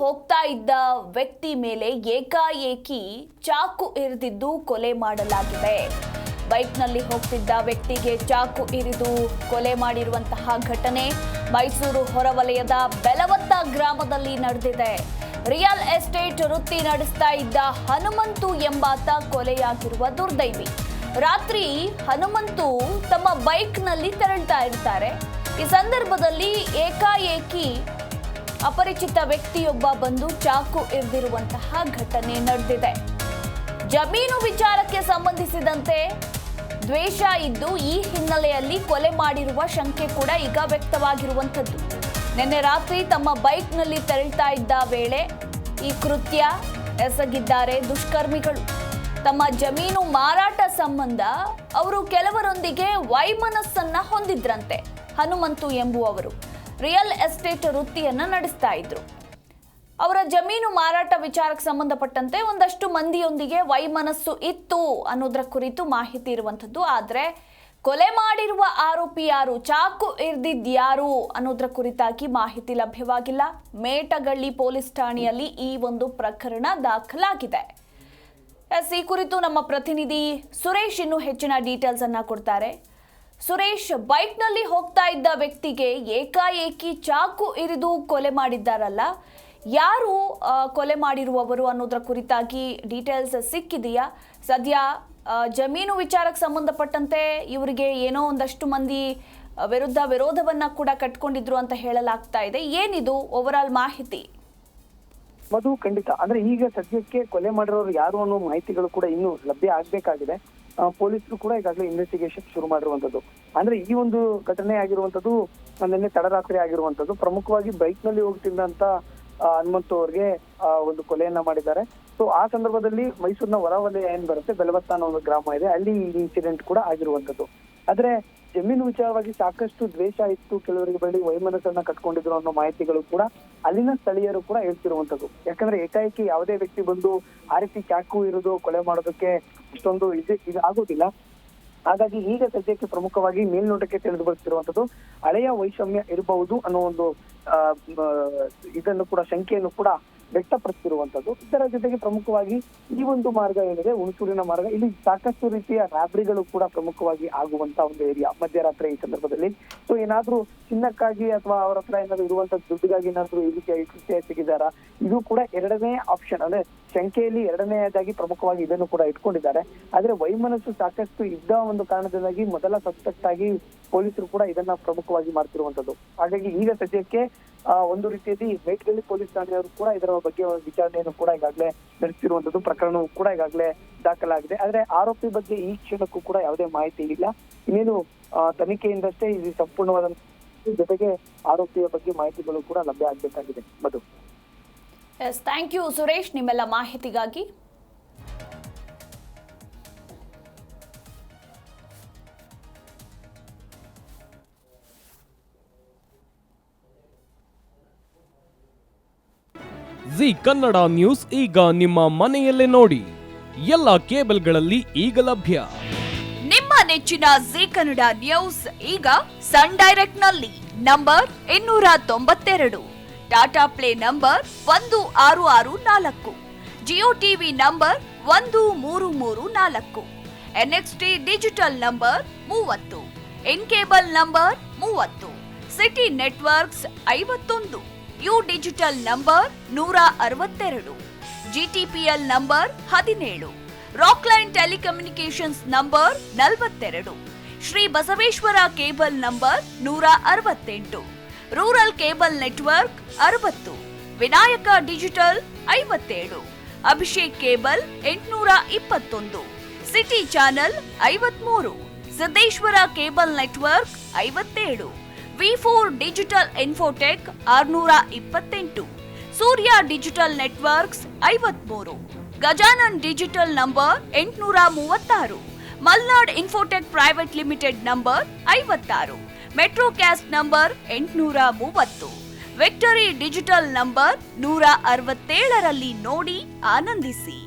ಹೋಗ್ತಾ ಇದ್ದ ವ್ಯಕ್ತಿ ಮೇಲೆ ಏಕಾಏಕಿ ಚಾಕು ಇರಿದಿದ್ದು ಕೊಲೆ ಮಾಡಲಾಗಿದೆ. ಬೈಕ್ನಲ್ಲಿ ಹೋಗ್ತಿದ್ದ ವ್ಯಕ್ತಿಗೆ ಚಾಕು ಇರಿದು ಕೊಲೆ ಮಾಡಿರುವಂತಹ ಘಟನೆ ಮೈಸೂರು ಹೊರವಲಯದ ಬೆಲವತ್ತ ಗ್ರಾಮದಲ್ಲಿ ನಡೆದಿದೆ. ರಿಯಲ್ ಎಸ್ಟೇಟ್ ವೃತ್ತಿ ನಡೆಸ್ತಾ ಇದ್ದ ಹನುಮಂತು ಎಂಬಾತ ಕೊಲೆಯಾಗಿರುವ ದುರ್ದೈವಿ. ರಾತ್ರಿ ಹನುಮಂತು ತಮ್ಮ ಬೈಕ್ನಲ್ಲಿ ತೆರಳ್ತಾ ಇರ್ತಾರೆ. ಈ ಸಂದರ್ಭದಲ್ಲಿ ಏಕಾಏಕಿ ಅಪರಿಚಿತ ವ್ಯಕ್ತಿಯೊಬ್ಬ ಬಂದು ಚಾಕು ಇರಿದಿರುವಂತಹ ಘಟನೆ ನಡೆದಿದೆ. ಜಮೀನು ವಿಚಾರಕ್ಕೆ ಸಂಬಂಧಿಸಿದಂತೆ ದ್ವೇಷ ಇದ್ದು ಈ ಹಿನ್ನೆಲೆಯಲ್ಲಿ ಕೊಲೆ ಮಾಡಿರುವ ಶಂಕೆ ಕೂಡ ಈಗ ವ್ಯಕ್ತವಾಗಿರುವಂಥದ್ದು. ನಿನ್ನೆ ರಾತ್ರಿ ತಮ್ಮ ಬೈಕ್ನಲ್ಲಿ ತೆರಳ್ತಾ ಇದ್ದ ವೇಳೆ ಈ ಕೃತ್ಯ ಎಸಗಿದ್ದಾರೆ ದುಷ್ಕರ್ಮಿಗಳು. ತಮ್ಮ ಜಮೀನು ಮಾರಾಟ ಸಂಬಂಧ ಅವರು ಕೆಲವರೊಂದಿಗೆ ವೈಮನಸ್ಸನ್ನ ಹೊಂದಿದ್ರಂತೆ. ಹನುಮಂತು ಎಂಬುವವರು ರಿಯಲ್ ಎಸ್ಟೇಟ್ ವೃತ್ತಿಯನ್ನ ನಡೆಸ್ತಾ ಇದ್ರು. ಅವರ ಜಮೀನು ಮಾರಾಟ ವಿಚಾರಕ್ಕೆ ಸಂಬಂಧಪಟ್ಟಂತೆ ಒಂದಷ್ಟು ಮಂದಿಯೊಂದಿಗೆ ವೈಮನಸ್ಸು ಇತ್ತು ಅನ್ನೋದರ ಕುರಿತು ಮಾಹಿತಿ ಇರುವಂಥದ್ದು. ಆದರೆ ಕೊಲೆ ಮಾಡಿರುವ ಆರೋಪಿ ಯಾರು, ಚಾಕು ಇರ್ದಿದ್ಯಾರು ಅನ್ನೋದರ ಕುರಿತಾಗಿ ಮಾಹಿತಿ ಲಭ್ಯವಾಗಿಲ್ಲ. ಮೇಟಗಳ್ಳಿ ಪೊಲೀಸ್ ಠಾಣೆಯಲ್ಲಿ ಈ ಒಂದು ಪ್ರಕರಣ ದಾಖಲಾಗಿದೆ. ಈ ಕುರಿತು ನಮ್ಮ ಪ್ರತಿನಿಧಿ ಸುರೇಶ್ ಇನ್ನು ಹೆಚ್ಚಿನ ಡೀಟೇಲ್ಸ್ ಅನ್ನ ಕೊಡ್ತಾರೆ. ಸುರೇಶ್, ಬೈಕ್ನಲ್ಲಿ ಹೋಗ್ತಾ ಇದ್ದ ವ್ಯಕ್ತಿಗೆ ಏಕಾಏಕಿ ಚಾಕು ಇರಿದು ಕೊಲೆ ಮಾಡಿದ್ದಾರಲ್ಲ, ಯಾರು ಕೊಲೆ ಮಾಡಿರುವವರು ಅನ್ನೋದರ ಕುರಿತಾಗಿ ಡೀಟೇಲ್ಸ್ ಸಿಕ್ಕಿದೆಯಾ? ಸದ್ಯ ಜಮೀನು ವಿಚಾರಕ್ಕೆ ಸಂಬಂಧಪಟ್ಟಂತೆ ಇವರಿಗೆ ಏನೋ ಒಂದಷ್ಟು ಮಂದಿ ವಿರೋಧವನ್ನ ಕೂಡ ಕಟ್ಕೊಂಡಿದ್ರು ಅಂತ ಹೇಳಲಾಗ್ತಾ ಇದೆ. ಏನಿದು ಓವರ್ ಆಲ್ ಮಾಹಿತಿ? ಮಧು, ಖಂಡಿತ ಅಂದ್ರೆ ಈಗ ಸದ್ಯಕ್ಕೆ ಕೊಲೆ ಮಾಡಿರೋರು ಯಾರು ಅನ್ನೋ ಮಾಹಿತಿಗಳು ಕೂಡ ಇನ್ನೂ ಲಭ್ಯ ಆಗ್ಬೇಕಾಗಿದೆ. ಪೊಲೀಸರು ಕೂಡ ಈಗಾಗಲೇ ಇನ್ವೆಸ್ಟಿಗೇಷನ್ ಶುರು ಮಾಡಿರುವಂತದ್ದು. ಅಂದ್ರೆ ಈ ಒಂದು ಘಟನೆ ಆಗಿರುವಂತದ್ದು ನಿನ್ನೆ ತಡರಾತ್ರಿ ಆಗಿರುವಂತದ್ದು. ಪ್ರಮುಖವಾಗಿ ಬೈಕ್ ನಲ್ಲಿ ಹೋಗ್ತಿದ್ದಂತ ಹನುಮಂತು ಅವ್ರಿಗೆ ಒಂದು ಕೊಲೆಯನ್ನ ಮಾಡಿದ್ದಾರೆ. ಸೊ ಆ ಸಂದರ್ಭದಲ್ಲಿ ಮೈಸೂರಿನ ಹೊರವಲಯ ಏನ್ ಬರುತ್ತೆ, ಬೆಲವತ್ತ ಅನ್ನೋ ಒಂದು ಗ್ರಾಮ ಇದೆ, ಅಲ್ಲಿ ಈ ಇನ್ಸಿಡೆಂಟ್ ಕೂಡ ಆಗಿರುವಂತದ್ದು. ಆದ್ರೆ ಜಮೀನು ವಿಚಾರವಾಗಿ ಸಾಕಷ್ಟು ದ್ವೇಷ ಇತ್ತು, ಕೆಲವರಿಗೆ ಬಳಿ ವೈಮನಸ್ಸನ್ನ ಕಟ್ಕೊಂಡಿದ್ರು ಅನ್ನೋ ಮಾಹಿತಿಗಳು ಕೂಡ ಅಲ್ಲಿನ ಸ್ಥಳೀಯರು ಕೂಡ ಹೇಳ್ತಿರುವಂತದ್ದು. ಯಾಕಂದ್ರೆ ಏಕಾಏಕಿ ಯಾವುದೇ ವ್ಯಕ್ತಿ ಬಂದು ಆ ರೀತಿ ಚಾಕು ಇರೋದು ಕೊಲೆ ಮಾಡೋದಕ್ಕೆ ಇಷ್ಟೊಂದು ಇದು ಆಗೋದಿಲ್ಲ. ಹಾಗಾಗಿ ಈಗ ಸದ್ಯಕ್ಕೆ ಪ್ರಮುಖವಾಗಿ ಮೇಲ್ನೋಟಕ್ಕೆ ತಿಳಿದು ಬರ್ತಿರುವಂತದ್ದು ಹಳೆಯ ವೈಷಮ್ಯ ಇರಬಹುದು ಅನ್ನೋ ಒಂದು ಇದನ್ನು ಕೂಡ ಶಂಕೆಯನ್ನು ಕೂಡ ವ್ಯಕ್ತಪಡಿಸಿರುವಂತದ್ದು. ಇದರ ಜೊತೆಗೆ ಪ್ರಮುಖವಾಗಿ ಈ ಒಂದು ಮಾರ್ಗ ಏನಿದೆ, ಹುಣಸೂರಿನ ಮಾರ್ಗ, ಇಲ್ಲಿ ಸಾಕಷ್ಟು ರೀತಿಯ ರಾಬ್ರಿಗಳು ಕೂಡ ಪ್ರಮುಖವಾಗಿ ಆಗುವಂತ ಒಂದು ಏರಿಯಾ ಮಧ್ಯರಾತ್ರಿ ಈ ಸಂದರ್ಭದಲ್ಲಿ. ಸೊ ಏನಾದ್ರೂ ಚಿನ್ನಕ್ಕಾಗಿ ಅಥವಾ ಅವರ ಹತ್ರ ಏನಾದ್ರು ಇರುವಂತ ದುಡ್ಡಿಗಾಗಿ ಏನಾದ್ರು ಈ ರೀತಿಯಾಗಿ ಕೃತ್ಯ ಎಸಗಿದಾರ, ಇದು ಕೂಡ ಎರಡನೇ ಆಪ್ಷನ್, ಅಂದ್ರೆ ಶಂಕೆಯಲ್ಲಿ ಎರಡನೇದಾಗಿ ಪ್ರಮುಖವಾಗಿ ಇದನ್ನು ಕೂಡ ಇಟ್ಕೊಂಡಿದ್ದಾರೆ. ಆದ್ರೆ ವೈಮನಸ್ಸು ಸಾಕಷ್ಟು ಇದ್ದ ಒಂದು ಕಾರಣದಿಂದಾಗಿ ಮೊದಲ ಸಸ್ಪೆಕ್ಟ್ ಆಗಿ ಪೊಲೀಸರು ಕೂಡ ಇದನ್ನ ಪ್ರಮುಖವಾಗಿ ಮಾಡ್ತಿರುವಂತದ್ದು. ಹಾಗಾಗಿ ಈಗ ಸದ್ಯಕ್ಕೆ ಒಂದು ರೀತಿಯಲ್ಲಿ ಮೇಟಗಳ್ಳಿ ಪೊಲೀಸ್ ಠಾಣೆಯವರು ಕೂಡ ಇದರ ಬಗ್ಗೆ ವಿಚಾರಣೆಯನ್ನು ಕೂಡ ಈಗಾಗಲೇ ನಡೆಸಿರುವಂತದ್ದು. ಪ್ರಕರಣವು ಕೂಡ ಈಗಾಗಲೇ ದಾಖಲಾಗಿದೆ. ಆದ್ರೆ ಆರೋಪಿ ಬಗ್ಗೆ ಈ ಕ್ಷಣಕ್ಕೂ ಕೂಡ ಯಾವುದೇ ಮಾಹಿತಿ ಇಲ್ಲ. ಇನ್ನೇನು ತನಿಖೆಯಿಂದಷ್ಟೇ ಇದು ಸಂಪೂರ್ಣವಾದ ಜೊತೆಗೆ ಆರೋಪಿಯ ಬಗ್ಗೆ ಮಾಹಿತಿಗಳು ಕೂಡ ಲಭ್ಯ ಆಗ್ಬೇಕಾಗಿದೆ. ಮಧು. ಥ್ಯಾಂಕ್ ಯು ಸುರೇಶ್, ನಿಮ್ಮೆಲ್ಲ ಮಾಹಿತಿಗಾಗಿ. ಜಿ ಕನ್ನಡ ನ್ಯೂಸ್ ಈಗ ನಿಮ್ಮ ಮನೆಯಲ್ಲೇ ನೋಡಿ. ಎಲ್ಲ ಕೇಬಲ್ಗಳಲ್ಲಿ ಈಗ ಲಭ್ಯ. ನಿಮ್ಮ ನೆಚ್ಚಿನ ಜಿ ಕನ್ನಡ ನ್ಯೂಸ್ ಈಗ ಸನ್ ಡೈರೆಕ್ಟ್ ನಲ್ಲಿ number 292, Tata play number 1664, Jio TV number 1334, NXT digital number 30, in cable number 30, city networks 51, U digital number 162, GTPL number 17, Rockline telecommunications number 42, Shri Basaveshwara cable number 168, rural cable network 60, Vinayaka digital 57, Abhishek cable 821, city channel 53, Siddeshwara cable network 57, V4 digital Infotech 628, Surya digital networks 53, Gajanan digital number 836, Malnad Infotech private limited number 56, Metrocast number 830, Victory digital number 167ರಲ್ಲಿ ನೋಡಿ ಆನಂದಿಸಿ.